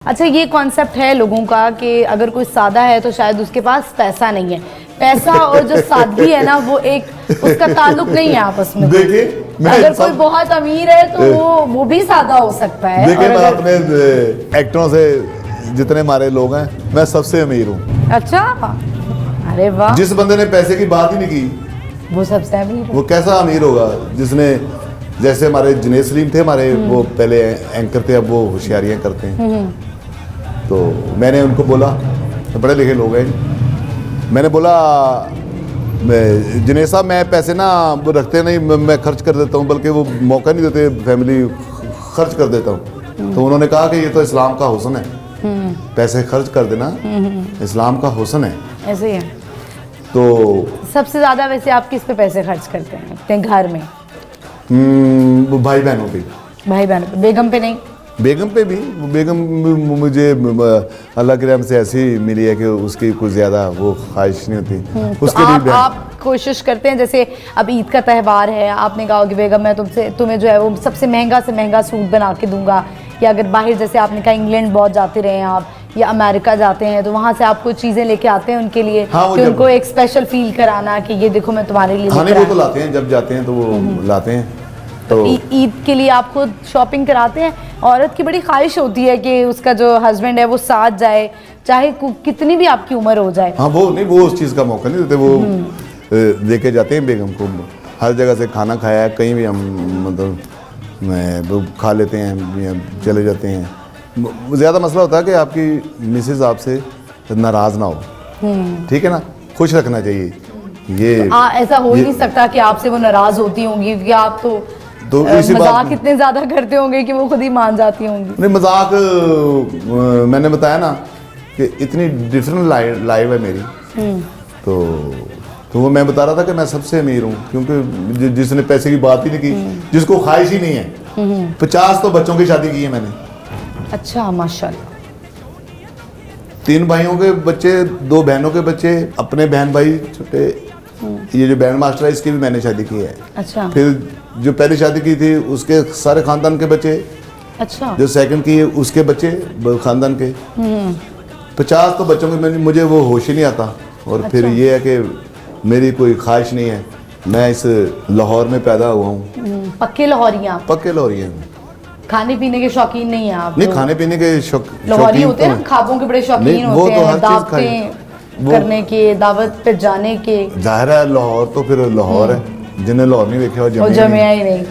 अच्छा, ये कॉन्सेप्ट है लोगों का कि अगर कोई सादा है तो शायद उसके पास पैसा नहीं है। पैसा और जो सादगी है ना, वो एक उसका ताल्लुक नहीं है आपस में। देखिए, अगर कोई बहुत अमीर है तो वो भी सादा हो सकता है। देखिए, मैं अपने एक्टरों से जितने हमारे लोग हैं, मैं सबसे अमीर हूँ। अच्छा, अरे वाह। जिस बंदे ने पैसे की बात ही नहीं की वो सबसे अमीर है। वो कैसा अमीर होगा? जिसने, जैसे हमारे जुनैद सलीम थे, हमारे वो पहले एंकर थे, अब वो होशियारियाँ करते हैं। तो मैंने उनको बोला, तो बड़े लिखे लोग हैं, मैंने बोला जुनैद साहब, मैं पैसे ना वो रखते नहीं, मैं खर्च कर देता हूँ, बल्कि वो मौका नहीं देते, फैमिली खर्च कर देता हूँ। तो उन्होंने कहा कि ये तो इस्लाम का हुस्न है, पैसे खर्च कर देना इस्लाम का हुस्न है। ऐसे ही है। तो सबसे ज्यादा वैसे आप किस पे पैसे खर्च करते हैं अपने घर में? भाई बहनों पे। भाई बहनों पे, बेगम पे नहीं? बेगम पे भी। बेगम मुझे अल्लाह के रहम से ऐसी मिली है कि उसकी कुछ ज़्यादा वो ख्वाहिश नहीं होती उसके तो लिए। आप कोशिश करते हैं, जैसे अब ईद का त्यौहार है, आपने कहा कि बेगम मैं तुम्हें जो है वो सबसे महंगा से महंगा सूट बना के दूंगा, या अगर बाहर जैसे आपने कहा इंग्लैंड बहुत जाते रहे हैं आप, या अमेरिका जाते हैं, तो वहाँ से आप कुछ चीज़ें लेके आते हैं उनके लिए? हाँ, कि उनको एक स्पेशल फील कराना कि ये देखो मैं तुम्हारे लिए खाने वो तो लाते हैं, जब जाते हैं तो वो लाते हैं। तो ईद के लिए आप खुद शॉपिंग कराते हैं? औरत की बड़ी ख्वाहिश होती है कि उसका जो हस्बैंड है वो साथ जाए, चाहे कितनी भी आपकी उम्र हो जाए। हाँ, वो नहीं, वो उस चीज़ का मौका नहीं देते। वो लेके जाते हैं बेगम को, हर जगह से खाना खाया है, कहीं भी हम मतलब वो खा लेते हैं या चले जाते हैं। ज़्यादा मसला होता है कि आपकी मिसेज आपसे नाराज़ ना हो, ठीक है ना, खुश रखना चाहिए। ये ऐसा हो ही नहीं सकता कि आपसे वो नाराज़ होती होंगी, क्योंकि आप तो मजाक इतने ज्यादा करते होंगे कि वो खुद ही मान जाती होंगी। नहीं, मजाक मैंने बताया ना कि इतनी डिफरेंट लाइफ है मेरी। तो वो मैं बता रहा था कि मैं सबसे अमीर हूँ, क्योंकि जिसने पैसे की बात ही नहीं की, जिसको ख्वाहिश ही नहीं है। 50 तो बच्चों की शादी की है मैंने। अच्छा, माशाल्लाह। 3 भाइयों के बच्चे, 2 बहनों के बच्चे, अपने बहन भाई छोटे, ये जो बैंड मास्टर है इसकी भी मैंने शादी की है। अच्छा। फिर जो पहली शादी की थी उसके सारे खानदान के बच्चे। अच्छा। जो सेकंड की है उसके बच्चे खानदान के। 50 तो बच्चों के, मुझे वो होश ही नहीं आता। और अच्छा। फिर ये है कि मेरी कोई ख्वाहिश नहीं है, मैं इस लाहौर में पैदा हुआ हूँ। पक्के लाहौरी हैं आप? पक्के लाहौरी हैं। खाने पीने के शौकीन नहीं है आप? नहीं, खाने पीने के लाहौरी होते हैं ना, खाबों के बड़े शौकीन होते हैं, दावतें करने के, दावत पे जाने के। जाहिर है, लाहौर तो फिर लाहौर है, जिन्हें लाहौर नहीं देखा वो जमिया ही नहीं।